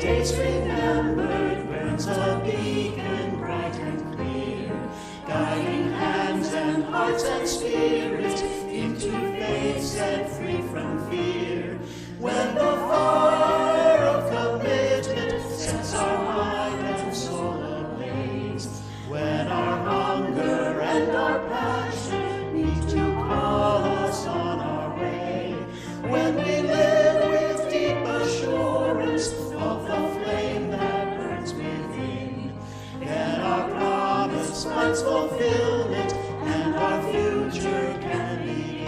days remembered burns a beacon bright and clear, guiding hands and hearts and spirit into faith set free from fear. When the fire of commitment sets our mind and soul ablaze, when our hunger and our passion meet to call us on our way, when we live with deep assurance of the flame that burns within, then our promise finds fulfillment and our future can begin.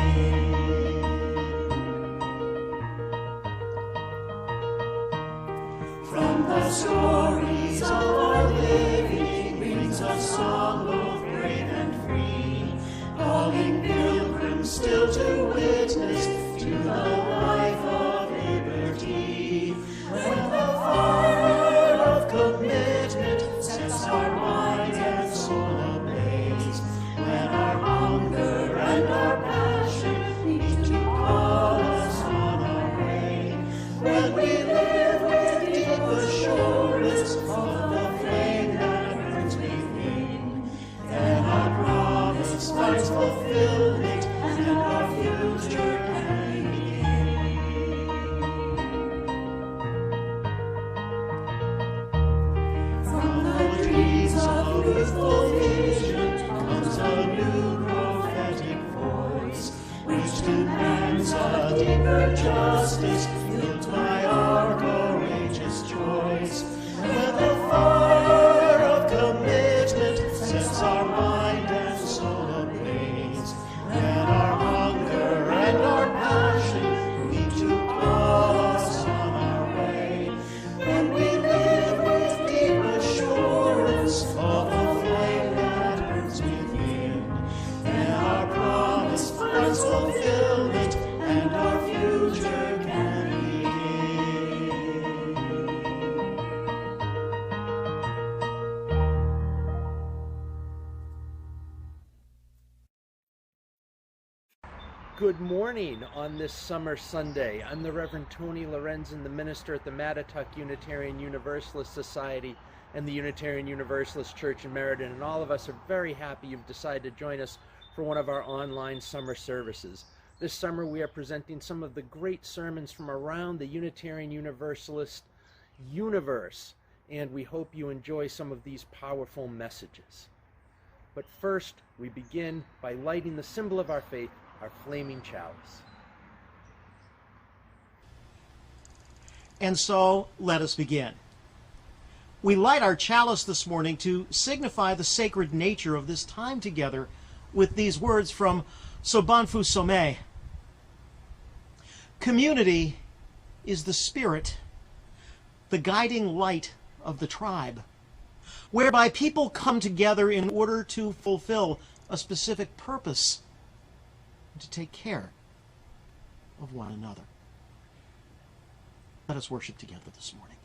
From the stories of our living rings a song both brave and free, calling pilgrims still to witness to the life of liberty. When the fire of commitment sets our mind and soul ablaze, when our hunger and our passion meet to call us on our way, when we live with deep assurance of the flame that burns within, then our promise finds fulfillment and our future can begin. From the trees of youthful vision comes a new prophetic voice, which demands a deeper justice built by our courageous choice. When the fire of commitment sets our mind and soul ablaze, when our hunger and our passion meet to call us on our way, when we live with deep assurance of the flame that burns within, then our promise finds fulfillment and our future can begin. Good morning on this summer Sunday. I'm the Reverend Tony Lorenzen, the minister at the Mattatuck Unitarian Universalist Society and the Unitarian Universalist Church in Meriden, and all of us are very happy you've decided to join us for one of our online summer services. This summer we are presenting some of the great sermons from around the Unitarian Universalist universe, and we hope you enjoy some of these powerful messages. But first, we begin by lighting the symbol of our faith, our flaming chalice. And so, let us begin. We light our chalice this morning to signify the sacred nature of this time together with these words from Sobanfu Some. Community is the spirit, the guiding light of the tribe, whereby people come together in order to fulfill a specific purpose, to take care of one another. Let us worship together this morning.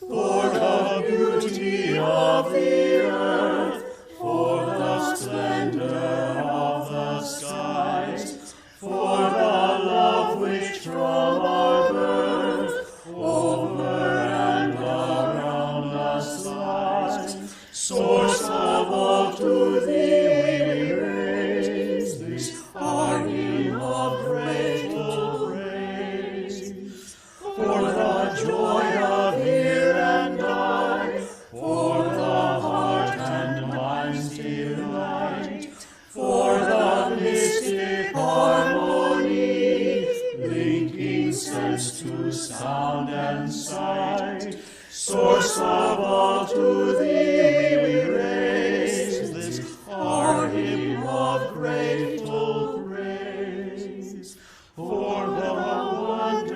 For the beauty of the earth, for the splendor of the skies, for the love which from our birth over and around us lies, source of all to thee we raise this our hymn of grateful praise. For the joy of here and I, for the heart and mind's delight, for the mystic harmony, linking sense to sound and sight, source of all to thee we raise this our hymn of grateful praise. For the wonder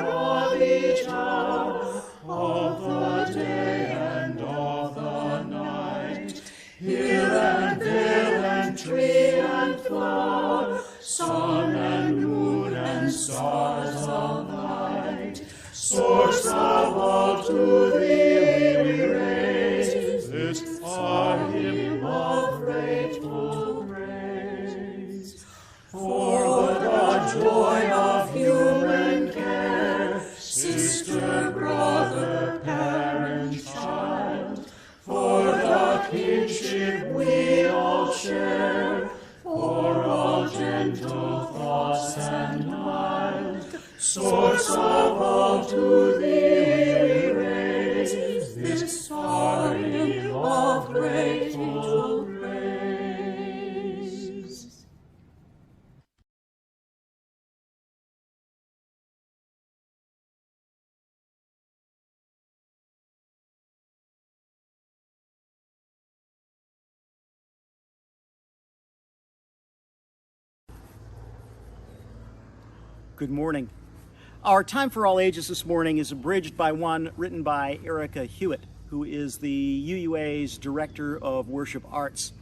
of each hour, of the day and of the night, hill and vale and tree and flower, sun and moon and stars of light, source of all to thee we raise source of all, to thee we raise this offering of grateful praise. Good morning. Our Time for All Ages this morning is abridged by one written by Erica Hewitt, who is the UUA's Director of Worship Arts.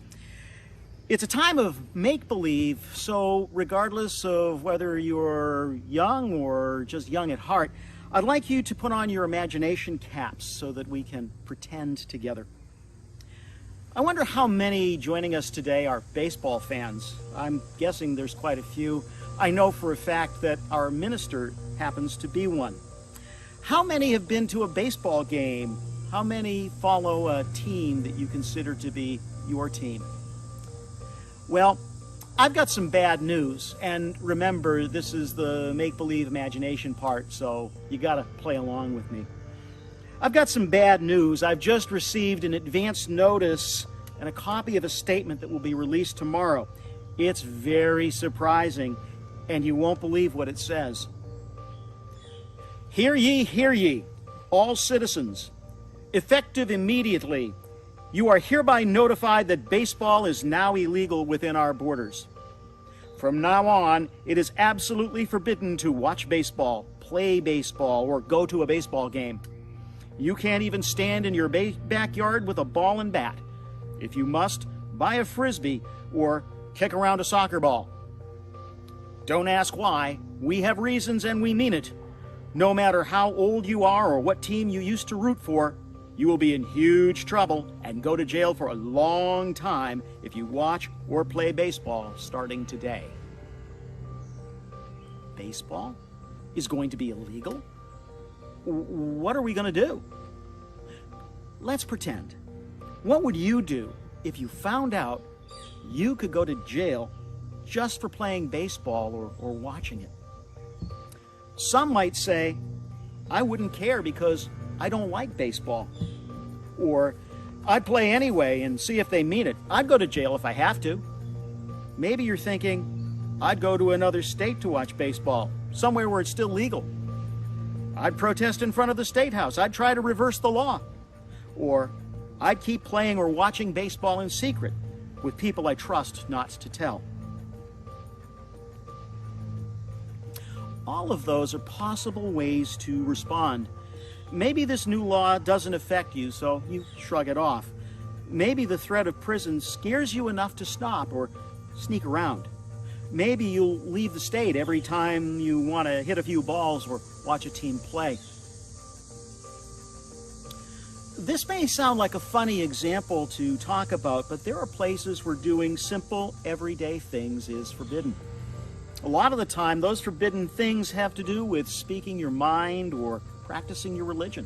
It's a time of make-believe, so regardless of whether you're young or just young at heart, I'd like you to put on your imagination caps so that we can pretend together. I wonder how many joining us today are baseball fans. I'm guessing there's quite a few. I know for a fact that our minister happens to be one. How many have been to a baseball game? How many follow a team that you consider to be your team? Well, I've got some bad news, and remember, this is the make-believe imagination part, so you gotta play along with me. I've got some bad news. I've just received an advance notice and a copy of a statement that will be released tomorrow. It's very surprising, and you won't believe what it says. Hear ye, all citizens. Effective immediately, you are hereby notified that baseball is now illegal within our borders. From now on, it is absolutely forbidden to watch baseball, play baseball, or go to a baseball game. You can't even stand in your backyard with a ball and bat. If you must, buy a frisbee or kick around a soccer ball. Don't ask why. We have reasons and we mean it. No matter how old you are or what team you used to root for, you will be in huge trouble and go to jail for a long time if you watch or play baseball starting today. Baseball is going to be illegal? What are we going to do? Let's pretend. What would you do if you found out you could go to jail just for playing baseball or watching it? Some might say, I wouldn't care because I don't like baseball. Or, I'd play anyway and see if they mean it. I'd go to jail if I have to. Maybe you're thinking, I'd go to another state to watch baseball, somewhere where it's still legal. I'd protest in front of the State House. I'd try to reverse the law. Or, I'd keep playing or watching baseball in secret with people I trust not to tell. All of those are possible ways to respond. Maybe this new law doesn't affect you, so you shrug it off. Maybe the threat of prison scares you enough to stop or sneak around. Maybe you'll leave the state every time you want to hit a few balls or watch a team play. This may sound like a funny example to talk about, but there are places where doing simple, everyday things is forbidden. A lot of the time, those forbidden things have to do with speaking your mind or practicing your religion.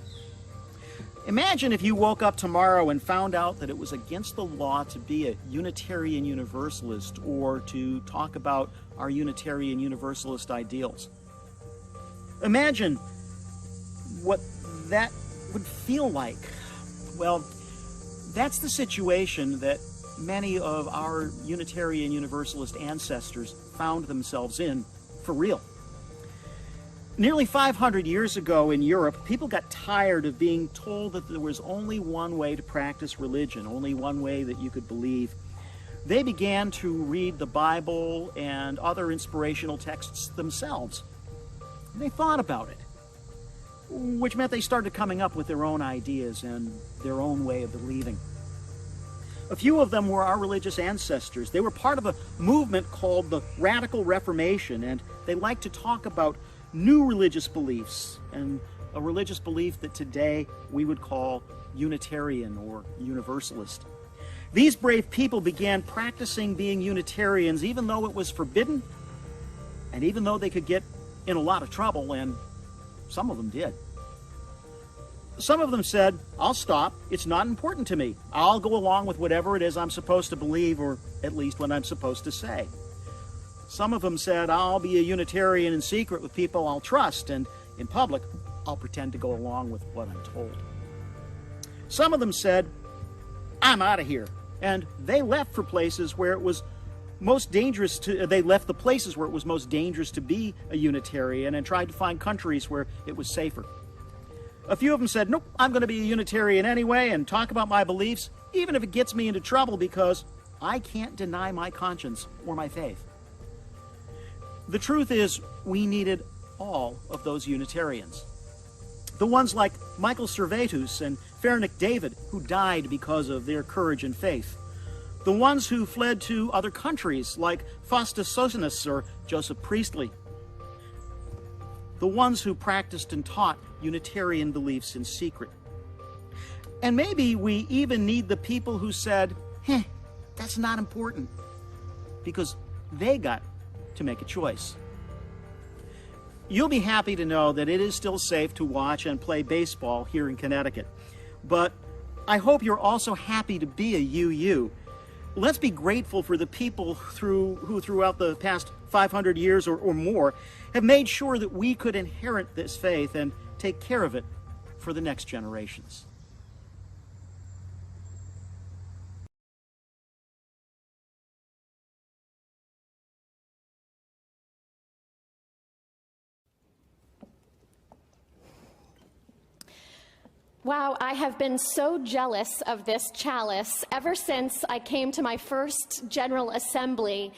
Imagine if you woke up tomorrow and found out that it was against the law to be a Unitarian Universalist or to talk about our Unitarian Universalist ideals. Imagine what that would feel like. Well, that's the situation that many of our Unitarian Universalist ancestors found themselves in for real. Nearly 500 years ago in Europe, people got tired of being told that there was only one way to practice religion, only one way that you could believe. They began to read the Bible and other inspirational texts themselves. They thought about it, which meant they started coming up with their own ideas and their own way of believing. A few of them were our religious ancestors. They were part of a movement called the Radical Reformation, and they liked to talk about new religious beliefs and a religious belief that today we would call Unitarian or Universalist. These brave people began practicing being Unitarians even though it was forbidden and even though they could get in a lot of trouble, and some of them did. Some of them said, I'll stop. It's not important to me. I'll go along with whatever it is I'm supposed to believe, or at least what I'm supposed to say. Some of them said, I'll be a Unitarian in secret with people I'll trust, and in public, I'll pretend to go along with what I'm told. Some of them said, I'm out of here. And they left for places where it was most dangerous to, they left the places where it was most dangerous to be a Unitarian and tried to find countries where it was safer. A few of them said, nope, I'm going to be a Unitarian anyway and talk about my beliefs, even if it gets me into trouble, because I can't deny my conscience or my faith. The truth is, we needed all of those Unitarians. The ones like Michael Servetus and Fernick David, who died because of their courage and faith. The ones who fled to other countries, like Faustus Socinus or Joseph Priestley. The ones who practiced and taught Unitarian beliefs in secret. And maybe we even need the people who said, that's not important, because they got to make a choice. You'll be happy to know that it is still safe to watch and play baseball here in Connecticut. But I hope you're also happy to be a UU. Let's be grateful for the people who throughout the past 500 years or more have made sure that we could inherit this faith and take care of it for the next generations. Wow, I have been so jealous of this chalice ever since I came to my first General Assembly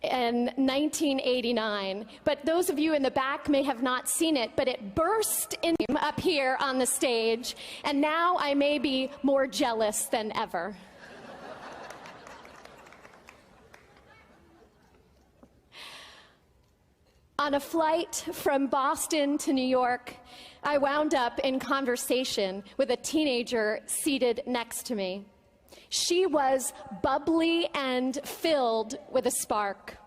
in 1989. But those of you in the back may have not seen it, but it burst in up here on the stage, and now I may be more jealous than ever. On a flight from Boston to New York, I wound up in conversation with a teenager seated next to me. She was bubbly and filled with a spark.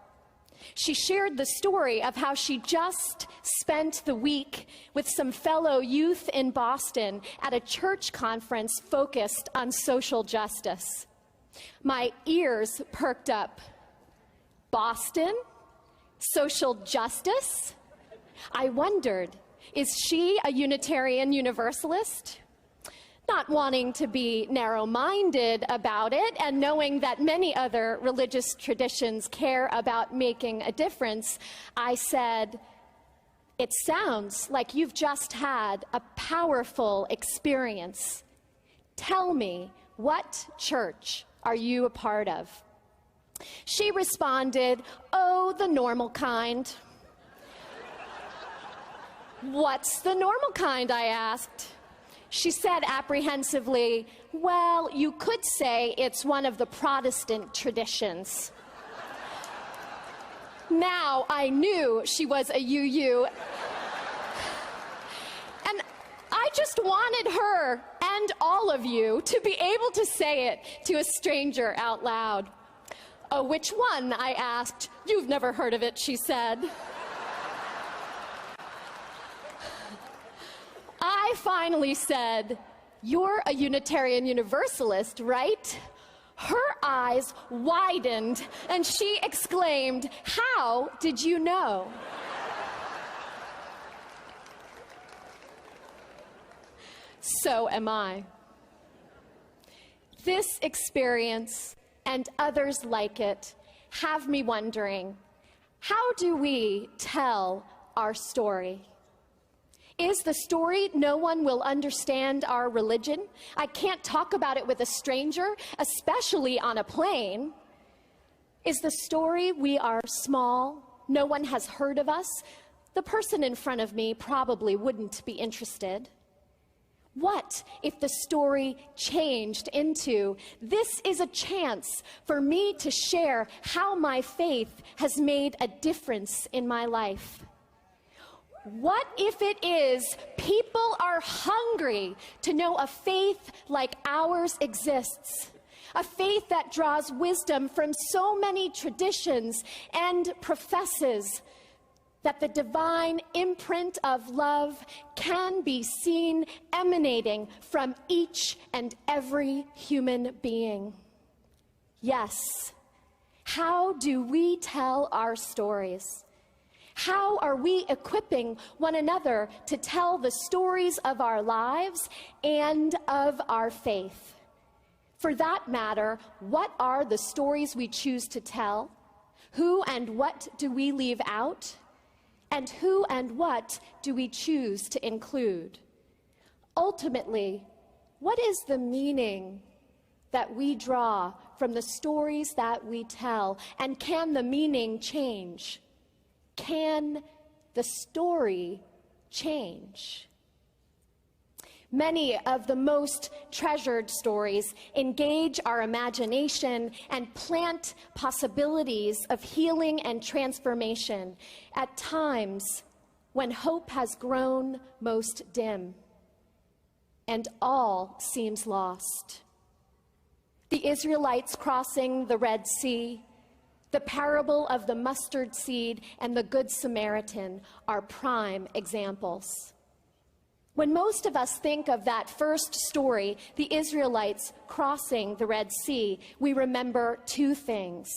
She shared the story of how she just spent the week with some fellow youth in Boston at a church conference focused on social justice. My ears perked up. Boston? Social justice? I wondered, is she a Unitarian Universalist? Not wanting to be narrow-minded about it and knowing that many other religious traditions care about making a difference, I said, it sounds like you've just had a powerful experience. Tell me, what church are you a part of? She responded, oh, the normal kind. What's the normal kind, I asked. She said apprehensively, well, you could say it's one of the Protestant traditions. Now I knew she was a UU. And I just wanted her and all of you to be able to say it to a stranger out loud. Oh, which one? I asked. You've never heard of it, she said. I finally said, you're a Unitarian Universalist, right? Her eyes widened and she exclaimed, how did you know? So am I. This experience and others like it have me wondering, how do we tell our story? Is the story no one will understand our religion? I can't talk about it with a stranger, especially on a plane. Is the story we are small, no one has heard of us? The person in front of me probably wouldn't be interested. What if the story changed into, this is a chance for me to share how my faith has made a difference in my life? What if it is, people are hungry to know a faith like ours exists? A faith that draws wisdom from so many traditions and professes that the divine imprint of love can be seen emanating from each and every human being. Yes, how do we tell our stories? How are we equipping one another to tell the stories of our lives and of our faith? For that matter, what are the stories we choose to tell? Who and what do we leave out? And who and what do we choose to include? Ultimately, what is the meaning that we draw from the stories that we tell? And can the meaning change? Can the story change? Many of the most treasured stories engage our imagination and plant possibilities of healing and transformation at times when hope has grown most dim and all seems lost. The Israelites crossing the Red Sea, the parable of the mustard seed, and the Good Samaritan are prime examples. When most of us think of that first story, the Israelites crossing the Red Sea, we remember two things.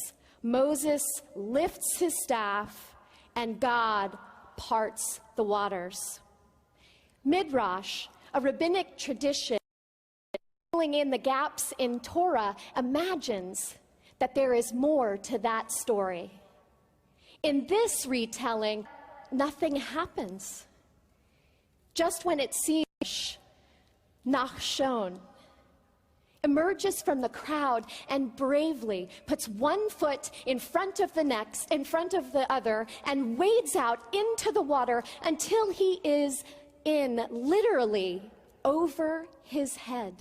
Moses lifts his staff, and God parts the waters. Midrash, a rabbinic tradition filling in the gaps in Torah, imagines that there is more to that story. In this retelling, nothing happens. Just when it seems, Nachshon emerges from the crowd and bravely puts one foot in front of the other, and wades out into the water until he is in, literally, over his head.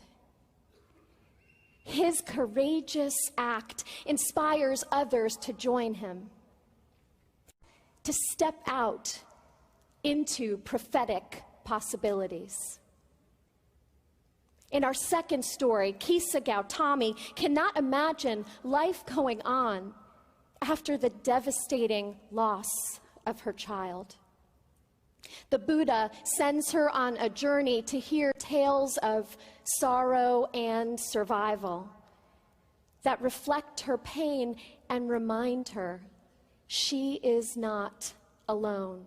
His courageous act inspires others to join him, to step out into prophetic possibilities. In our second story, Kisa Gautami cannot imagine life going on after the devastating loss of her child. The Buddha sends her on a journey to hear tales of sorrow and survival that reflect her pain and remind her she is not alone.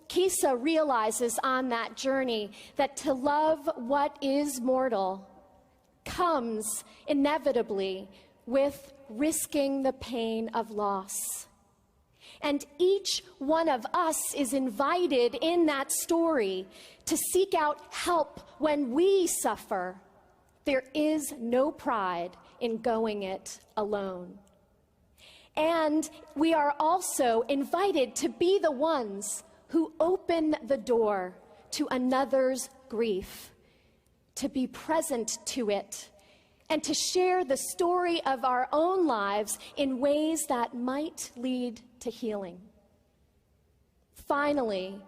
Kisa realizes on that journey that to love what is mortal comes inevitably with risking the pain of loss. And each one of us is invited in that story to seek out help when we suffer. There is no pride in going it alone. And we are also invited to be the ones who open the door to another's grief, to be present to it, and to share the story of our own lives in ways that might lead to healing. Finally,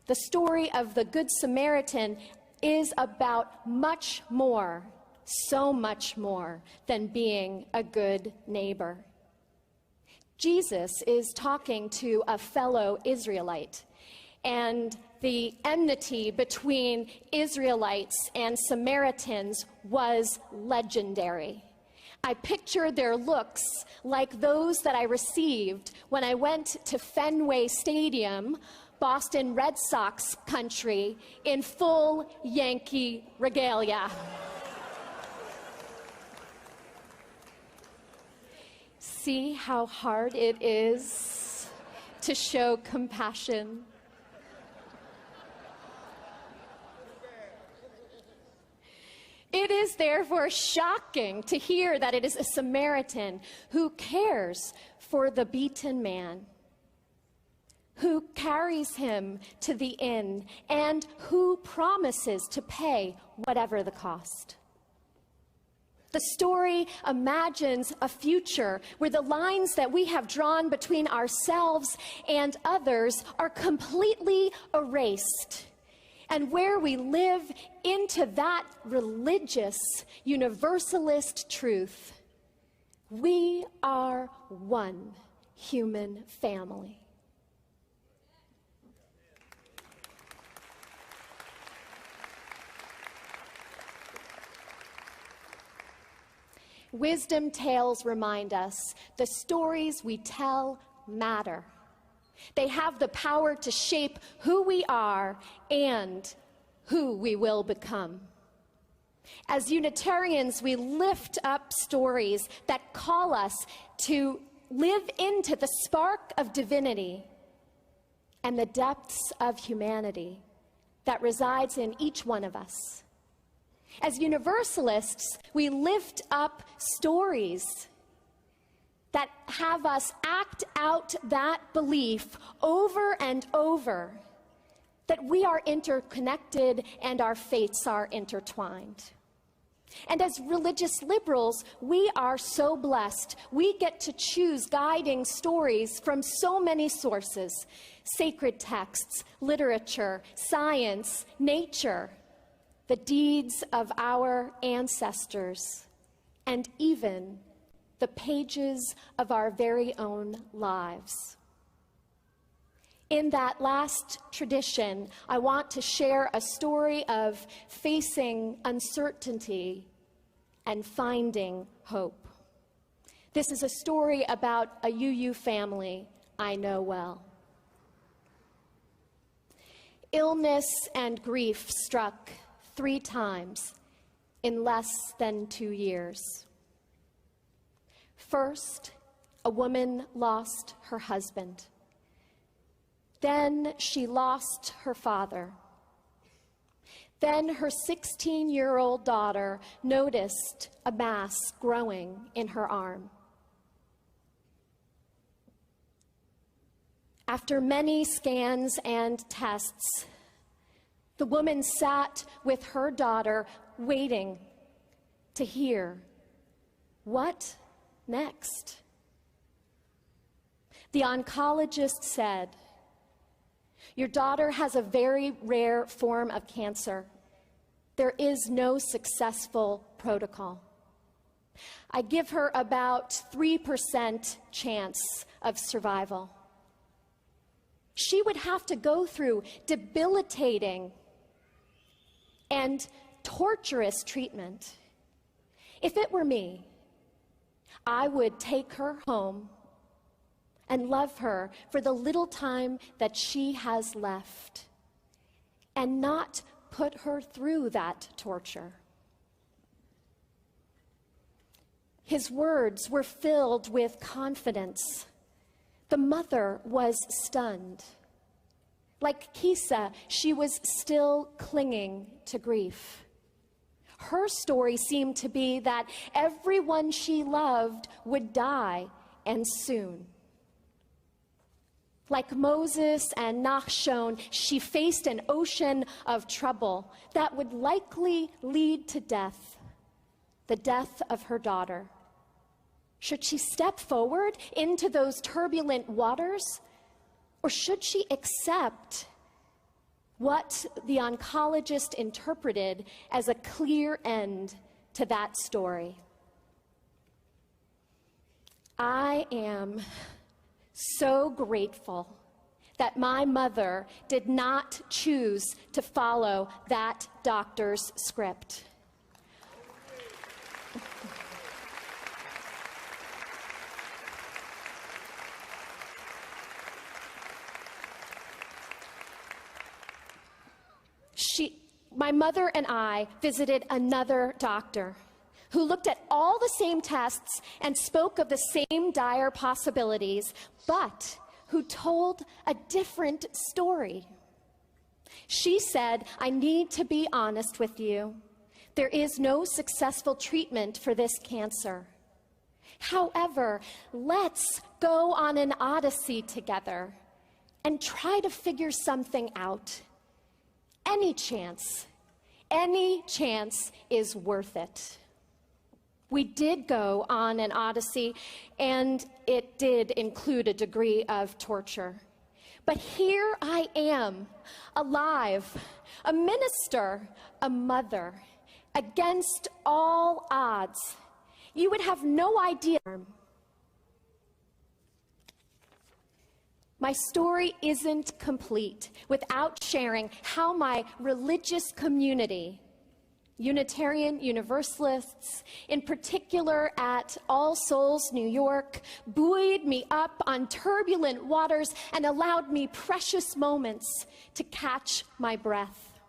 the story of the Good Samaritan is about much more, so much more, than being a good neighbor. Jesus is talking to a fellow Israelite, and the enmity between Israelites and Samaritans was legendary. I picture their looks like those that I received when I went to Fenway Stadium, Boston Red Sox country, in full Yankee regalia. See how hard it is to show compassion. It is therefore shocking to hear that it is a Samaritan who cares for the beaten man, who carries him to the inn, and who promises to pay whatever the cost. The story imagines a future where the lines that we have drawn between ourselves and others are completely erased, and where we live into that religious, universalist truth. We are one human family. Wisdom tales remind us the stories we tell matter. They have the power to shape who we are and who we will become. As Unitarians, we lift up stories that call us to live into the spark of divinity and the depths of humanity that resides in each one of us. As Universalists, we lift up stories that have us act out that belief over and over, that we are interconnected and our fates are intertwined. And as religious liberals, we are so blessed. We get to choose guiding stories from so many sources: sacred texts, literature, science, nature, the deeds of our ancestors, and even the pages of our very own lives. In that last tradition, I want to share a story of facing uncertainty and finding hope. This is a story about a UU family I know well. Illness and grief struck 3 times in less than 2 years. First, a woman lost her husband. Then she lost her father. Then her 16-year-old daughter noticed a mass growing in her arm. After many scans and tests, the woman sat with her daughter waiting to hear, what next? The oncologist said, your daughter has a very rare form of cancer. There is no successful protocol. I give her about 3% chance of survival. She would have to go through debilitating and torturous treatment. If it were me, I would take her home and love her for the little time that she has left, and not put her through that torture. His words were filled with confidence. The mother was stunned. Like Kisa, she was still clinging to grief. Her story seemed to be that everyone she loved would die, and soon. Like Moses and Nachshon, she faced an ocean of trouble that would likely lead to death, the death of her daughter. Should she step forward into those turbulent waters, or should she accept what the oncologist interpreted as a clear end to that story? I am so grateful that my mother did not choose to follow that doctor's script. My mother and I visited another doctor who looked at all the same tests and spoke of the same dire possibilities, but who told a different story. She said, I need to be honest with you. There is no successful treatment for this cancer. However, let's go on an odyssey together and try to figure something out. Any chance is worth it. We did go on an odyssey, and it did include a degree of torture. But here I am, alive, a minister, a mother, against all odds. You would have no idea. My story isn't complete without sharing how my religious community, Unitarian Universalists, in particular at All Souls, New York, buoyed me up on turbulent waters and allowed me precious moments to catch my breath.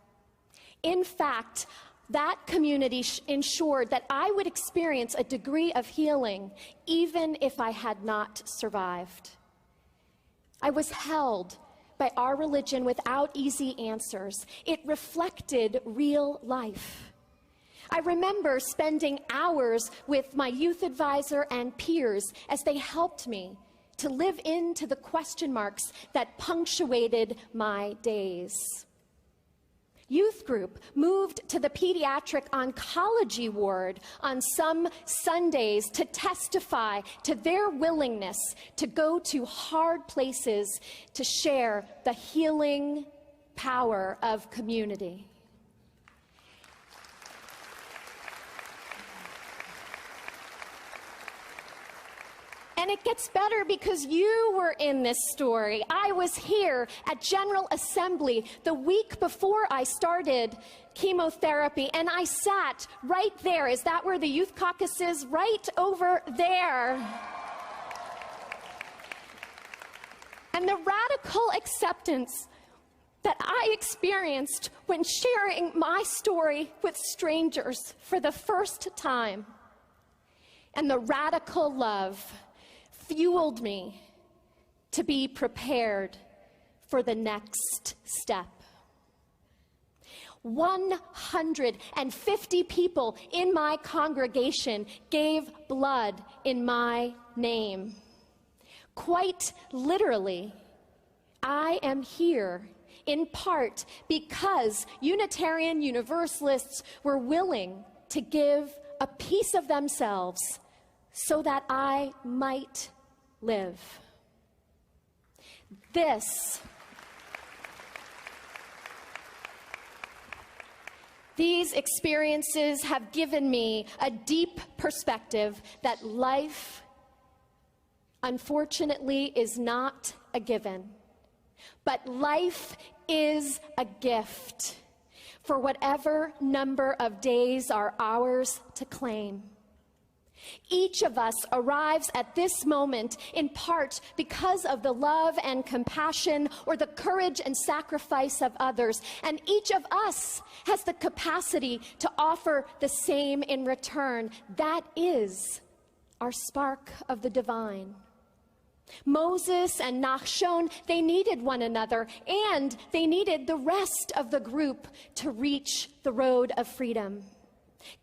In fact, that community ensured that I would experience a degree of healing even if I had not survived. I was held by our religion without easy answers. It reflected real life. I remember spending hours with my youth advisor and peers as they helped me to live into the question marks that punctuated my days. Youth group moved to the pediatric oncology ward on some Sundays to testify to their willingness to go to hard places to share the healing power of community. And it gets better because you were in this story. I was here at General Assembly the week before I started chemotherapy, and I sat right there. Is that where the youth caucus is? Right over there. And the radical acceptance that I experienced when sharing my story with strangers for the first time, and the radical love fueled me to be prepared for the next step. 150 people in my congregation gave blood in my name. Quite literally, I am here in part because Unitarian Universalists were willing to give a piece of themselves so that I might live. These experiences have given me a deep perspective that life, unfortunately, is not a given, but life is a gift for whatever number of days are ours to claim. Each of us arrives at this moment in part because of the love and compassion or the courage and sacrifice of others. And each of us has the capacity to offer the same in return. That is our spark of the divine. Moses and Nachshon, they needed one another, and they needed the rest of the group to reach the road of freedom.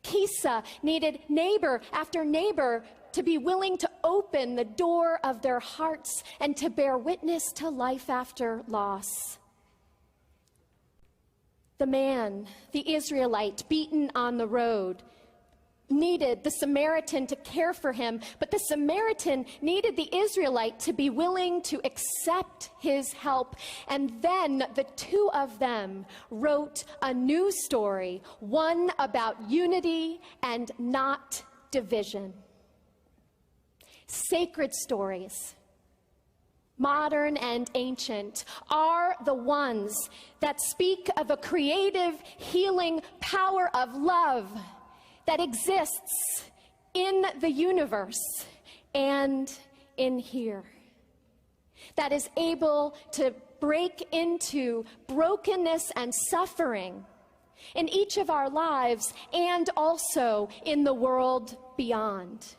Kisa needed neighbor after neighbor to be willing to open the door of their hearts and to bear witness to life after loss. The man, the Israelite, beaten on the road, needed the Samaritan to care for him, but the Samaritan needed the Israelite to be willing to accept his help. And then the two of them wrote a new story, one about unity and not division. Sacred stories, modern and ancient, are the ones that speak of a creative, healing power of love that exists in the universe and in here, that is able to break into brokenness and suffering in each of our lives and also in the world beyond.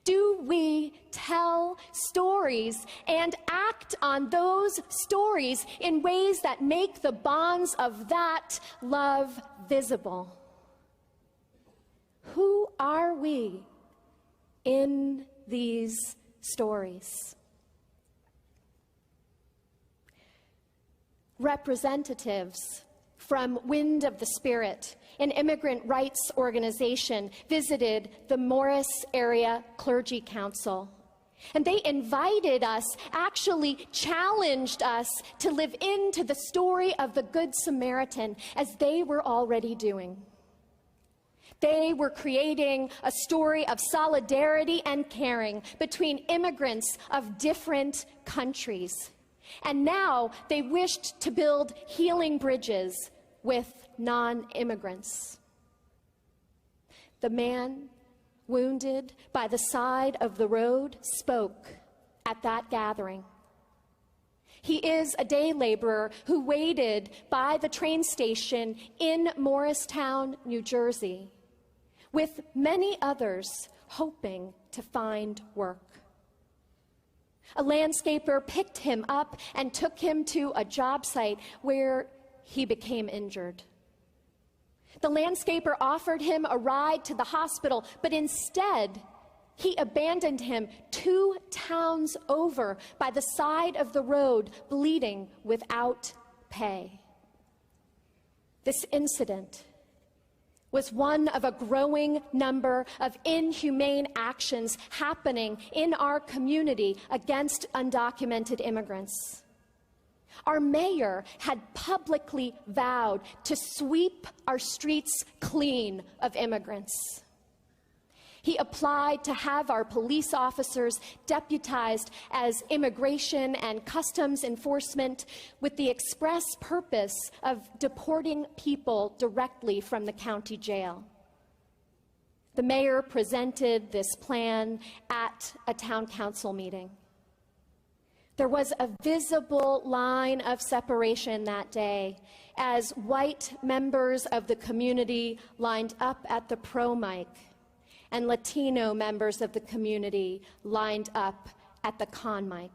Do we tell stories and act on those stories in ways that make the bonds of that love visible? Who are we in these stories? Representatives from Wind of the Spirit, an immigrant rights organization, visited the Morris Area Clergy Council. And they invited us, actually challenged us to live into the story of the Good Samaritan, as they were already doing. They were creating a story of solidarity and caring between immigrants of different countries. And now they wished to build healing bridges with non-immigrants. The man, wounded by the side of the road, spoke at that gathering. He is a day laborer who waited by the train station in Morristown, New Jersey, with many others hoping to find work. A landscaper picked him up and took him to a job site where he became injured. The landscaper offered him a ride to the hospital, but instead, he abandoned him 2 towns over by the side of the road, bleeding without pay. This incident was one of a growing number of inhumane actions happening in our community against undocumented immigrants. Our mayor had publicly vowed to sweep our streets clean of immigrants. He applied to have our police officers deputized as immigration and customs enforcement with the express purpose of deporting people directly from the county jail. The mayor presented this plan at a town council meeting. There was a visible line of separation that day as white members of the community lined up at the pro mic and Latino members of the community lined up at the con mic.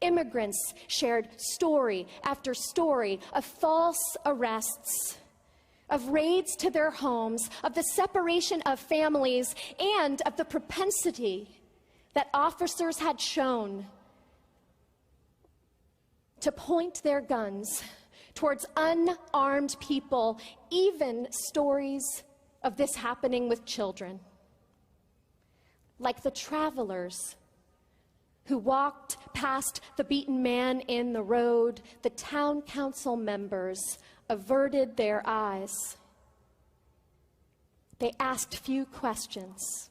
Immigrants shared story after story of false arrests, of raids to their homes, of the separation of families, and of the propensity that officers had shown to point their guns towards unarmed people, even stories of this happening with children. Like the travelers who walked past the beaten man in the road, the town council members averted their eyes. They asked few questions.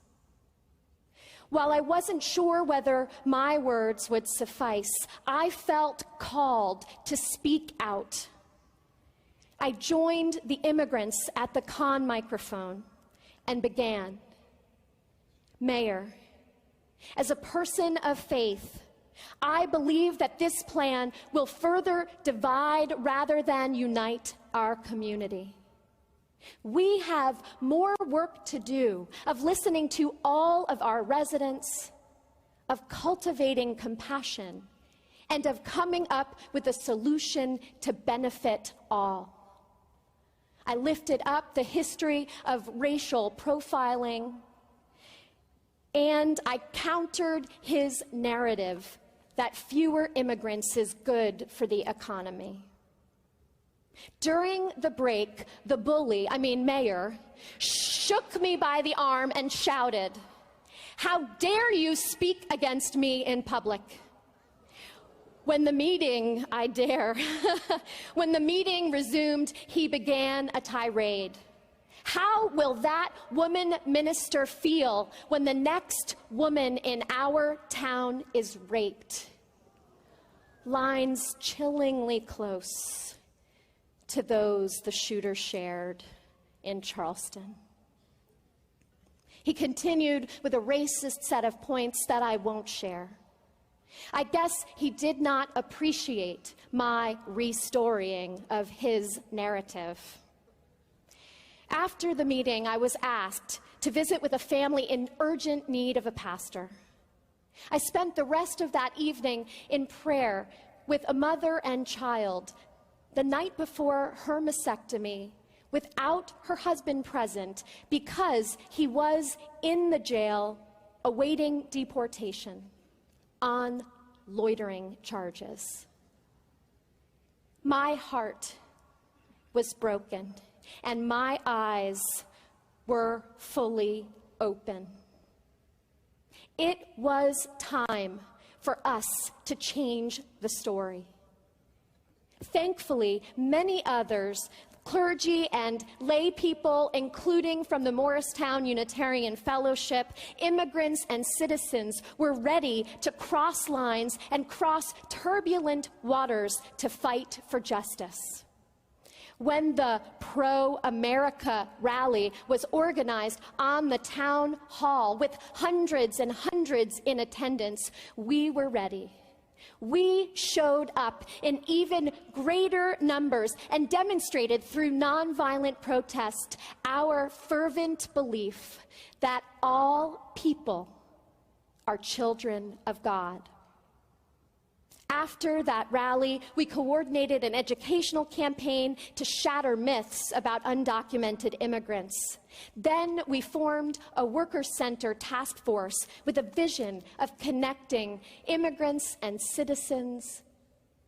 While I wasn't sure whether my words would suffice, I felt called to speak out. I joined the immigrants at the con microphone and began. Mayor, as a person of faith, I believe that this plan will further divide rather than unite our community. We have more work to do of listening to all of our residents, of cultivating compassion, and of coming up with a solution to benefit all. I lifted up the history of racial profiling, and I countered his narrative that fewer immigrants is good for the economy. During the break, the bully, mayor, shook me by the arm and shouted, "How dare you speak against me in public?" When the meeting, when the meeting resumed, he began a tirade. How will that woman minister feel when the next woman in our town is raped? Lines chillingly close to those the shooter shared in Charleston. He continued with a racist set of points that I won't share. I guess he did not appreciate my restorying of his narrative. After the meeting, I was asked to visit with a family in urgent need of a pastor. I spent the rest of that evening in prayer with a mother and child the night before her mastectomy, without her husband present, because he was in the jail awaiting deportation on loitering charges. My heart was broken, and my eyes were fully open. It was time for us to change the story. Thankfully, many others, clergy and lay people, including from the Morristown Unitarian Fellowship, immigrants and citizens, were ready to cross lines and cross turbulent waters to fight for justice. When the Pro-America rally was organized on the town hall with hundreds and hundreds in attendance, we were ready. We showed up in even greater numbers and demonstrated through nonviolent protest our fervent belief that all people are children of God. After that rally, we coordinated an educational campaign to shatter myths about undocumented immigrants. Then we formed a worker center task force with a vision of connecting immigrants and citizens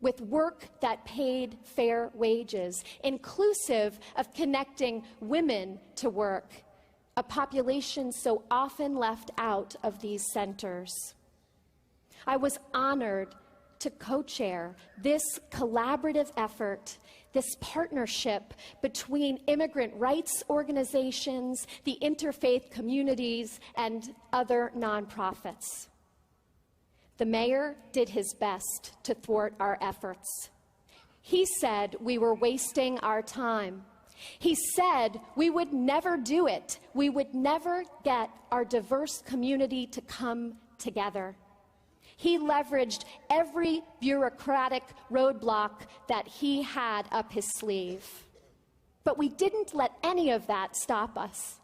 with work that paid fair wages, inclusive of connecting women to work, a population so often left out of these centers. I was honored to co-chair this collaborative effort, this partnership between immigrant rights organizations, the interfaith communities, and other nonprofits. The mayor did his best to thwart our efforts. He said we were wasting our time. He said we would never do it. We would never get our diverse community to come together. He leveraged every bureaucratic roadblock that he had up his sleeve. But we didn't let any of that stop us.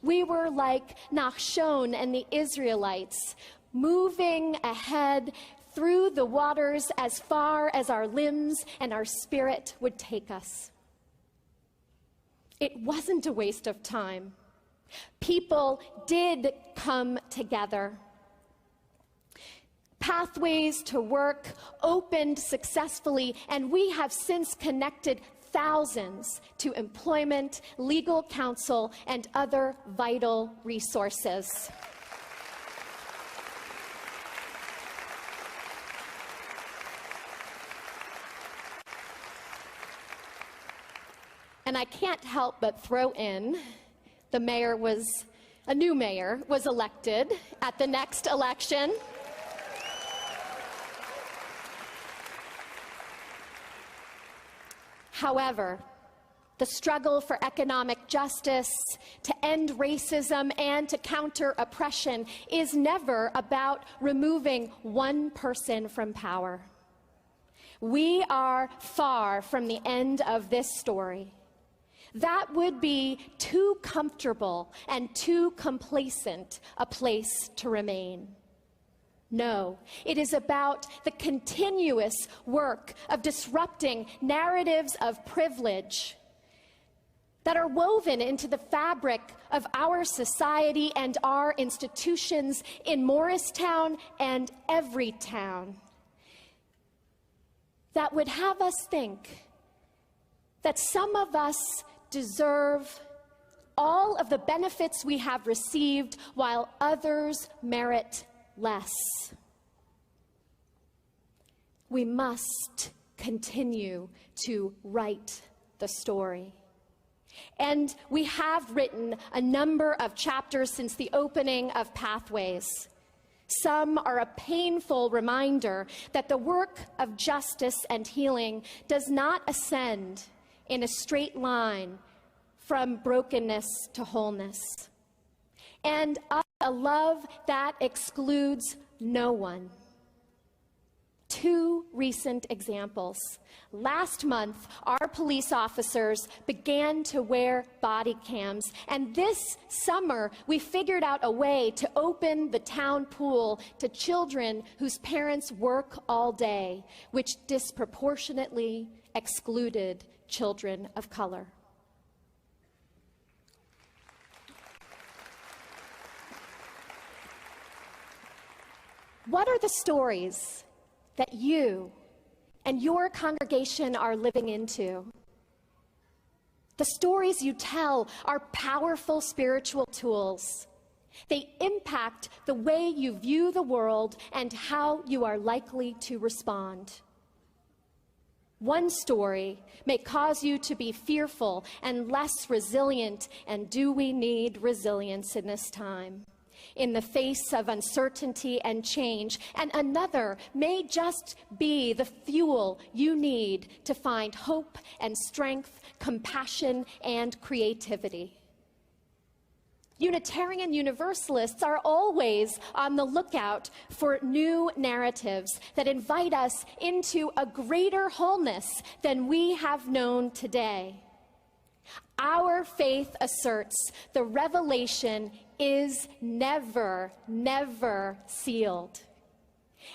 We were like Nachshon and the Israelites, moving ahead through the waters as far as our limbs and our spirit would take us. It wasn't a waste of time. People did come together. Pathways to work opened successfully, and we have since connected thousands to employment, legal counsel, and other vital resources. And I can't help but throw in, a new mayor was elected at the next election. However, the struggle for economic justice, to end racism, and to counter oppression is never about removing one person from power. We are far from the end of this story. That would be too comfortable and too complacent a place to remain. No, it is about the continuous work of disrupting narratives of privilege that are woven into the fabric of our society and our institutions in Morristown and every town, that would have us think that some of us deserve all of the benefits we have received while others merit less. We must continue to write the story. And we have written a number of chapters since the opening of Pathways. Some are a painful reminder that the work of justice and healing does not ascend in a straight line from brokenness to wholeness. And a love that excludes no one. Two recent examples. Last month, our police officers began to wear body cams, and this summer, we figured out a way to open the town pool to children whose parents work all day, which disproportionately excluded children of color. What are the stories that you and your congregation are living into? The stories you tell are powerful spiritual tools. They impact the way you view the world and how you are likely to respond. One story may cause you to be fearful and less resilient, and do we need resilience in this time? in the face of uncertainty and change, and another may just be the fuel you need to find hope and strength, compassion and creativity. Unitarian Universalists are always on the lookout for new narratives that invite us into a greater wholeness than we have known today. Our faith asserts the revelation is never, never sealed.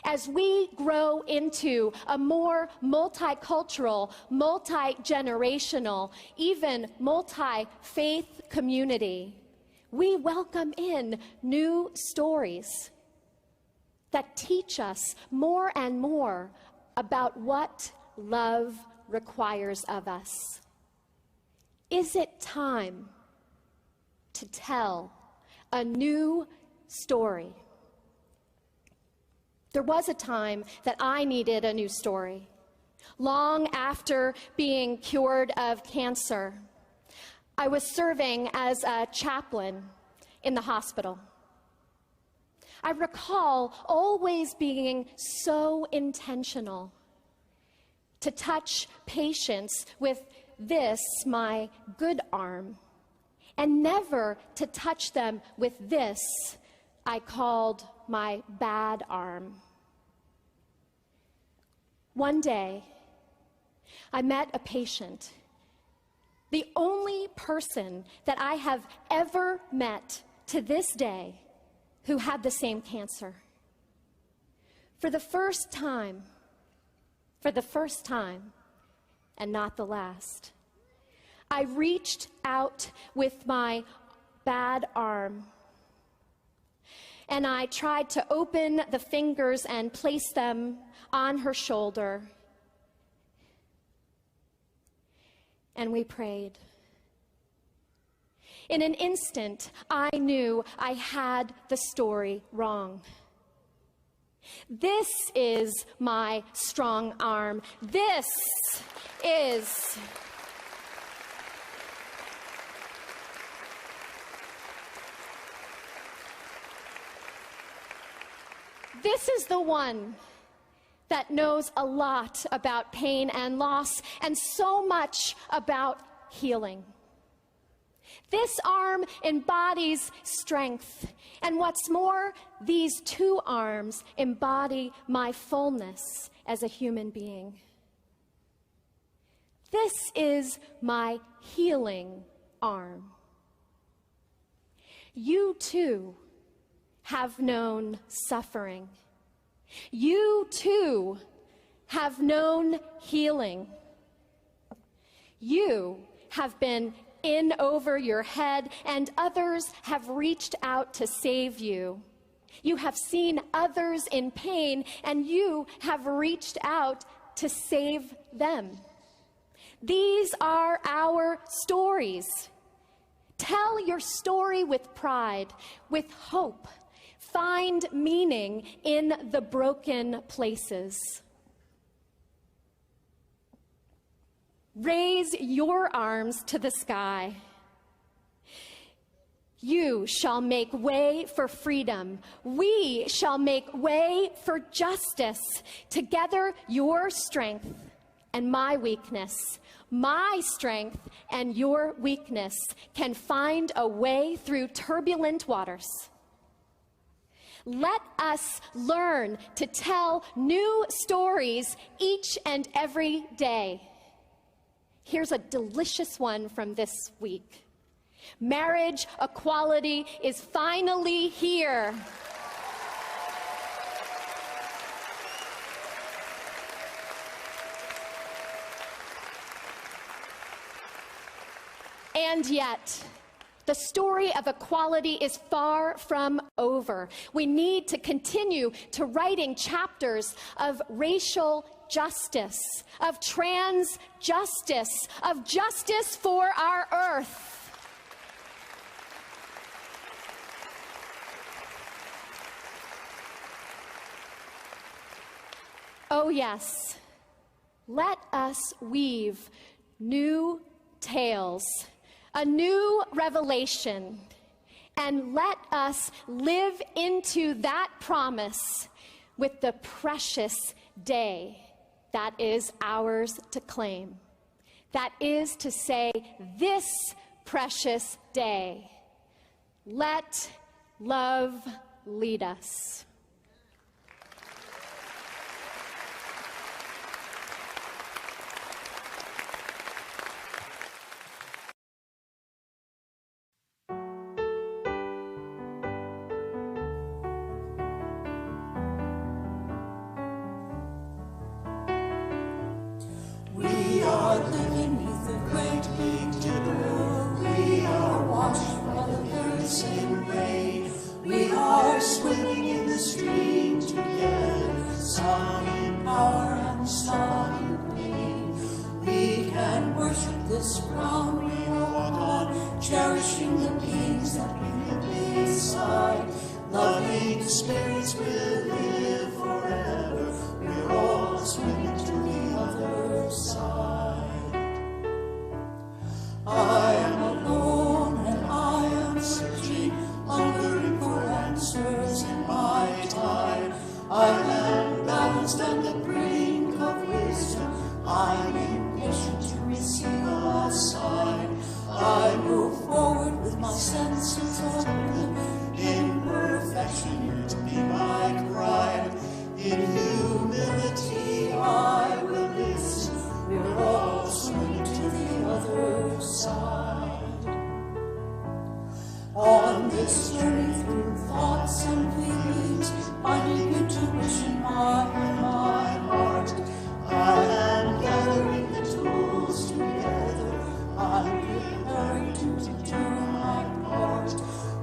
As we grow into a more multicultural, multi-generational, even multi-faith community, we welcome in new stories that teach us more and more about what love requires of us. Is it time to tell a new story? There was a time that I needed a new story. Long after being cured of cancer, I was serving as a chaplain in the hospital. I recall always being so intentional to touch patients with this, my good arm, and never to touch them with this, I called my bad arm. One day, I met a patient, the only person that I have ever met to this day who had the same cancer. For the first time, and not the last, I reached out with my bad arm, and I tried to open the fingers and place them on her shoulder. And we prayed. In an instant, I knew I had the story wrong. This is my strong arm. This is the one that knows a lot about pain and loss and so much about healing. This arm embodies strength, and what's more, these two arms embody my fullness as a human being. This is my healing arm. You too have known suffering. You too have known healing. You have been in over your head, and others have reached out to save you. You have seen others in pain, and you have reached out to save them. These are our stories. Tell your story with pride, with hope. Find meaning in the broken places. Raise your arms to the sky. You shall make way for freedom. We shall make way for justice. Together, your strength and my weakness, my strength and your weakness can find a way through turbulent waters. Let us learn to tell new stories each and every day. Here's a delicious one from this week. Marriage equality is finally here. And yet, the story of equality is far from over. We need to continue to writing chapters of racial justice, of trans justice, of justice for our earth. Oh yes, let us weave new tales, a new revelation, And let us live into that promise with the precious day that is ours to claim. That is to say, this precious day. Let love lead us. We are living neath the great big dipper. We are washed by the very same rain. We are swimming in the stream together, some in power and some in pain. We can worship this ground we walk on, cherishing the beings that we live beside. Loving spirits will live forever. We're all swimming to the other side. I am alone and I am searching, hungering for answers in my time. I am balanced on the brink of wisdom. I'm impatient to receive a sign. I move forward with my senses open. Imperfection to be my crime. In humility I will listen. We're all swimming to the other side. On this journey through thoughts and feelings, finding intuition my heart. I am gathering the tools together. I'm preparing to do my part.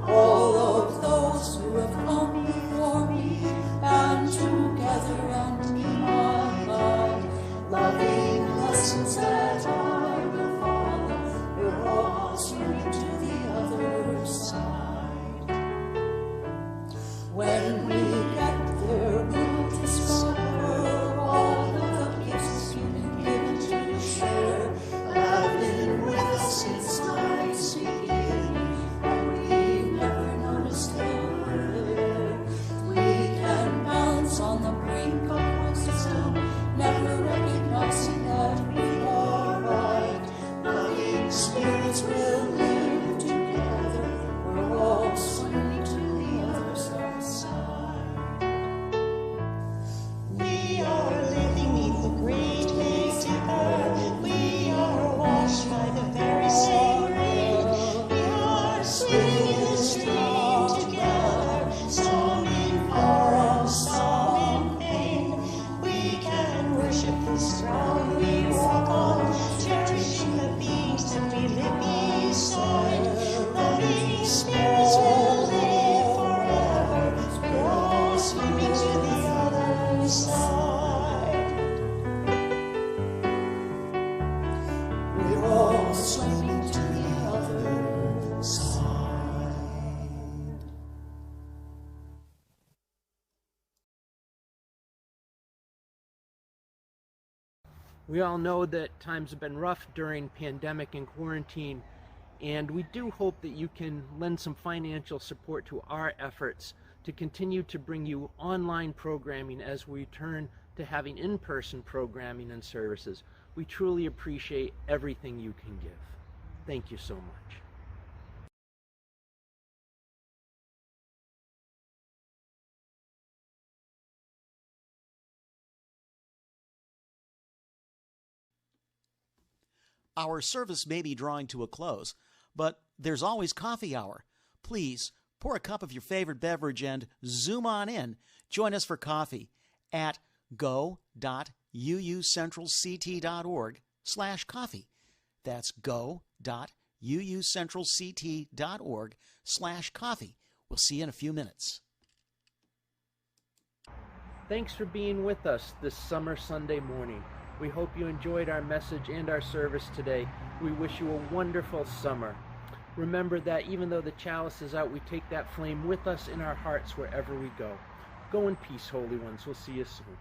All of those who have come before me, and together and in my life, loving lessons that I will follow. We're all swimming to the other side. When we get there, we'll discover all of the gifts you've been given to share have been with us since life's beginning, and we've never noticed they were there. We can balance on the brink of wisdom, never recognizing that we are right. Loving spirits will live together. We're all swimming to the other side. We are living neath the great big dipper. We are washed by the very same rain. We are swimming in the stream together, some in power and some in pain. We can worship this ground we walk on, cherishing the beings that we live beside. Loving spirits will live forever. We're all swimming to the other side. We're all swimming to the other side. We all know that times have been rough during pandemic and quarantine, and we do hope that you can lend some financial support to our efforts to continue to bring you online programming as we turn to having in-person programming and services. We truly appreciate everything you can give. Thank you so much. Our service may be drawing to a close, but there's always coffee hour. Please pour a cup of your favorite beverage and zoom on in. Join us for coffee at go.uucentralct.org/coffee. That's go.uucentralct.org/coffee. We'll see you in a few minutes. Thanks for being with us this summer Sunday morning. We hope you enjoyed our message and our service today. We wish you a wonderful summer. Remember that even though the chalice is out, we take that flame with us in our hearts wherever we go. Go in peace, holy ones. We'll see you soon.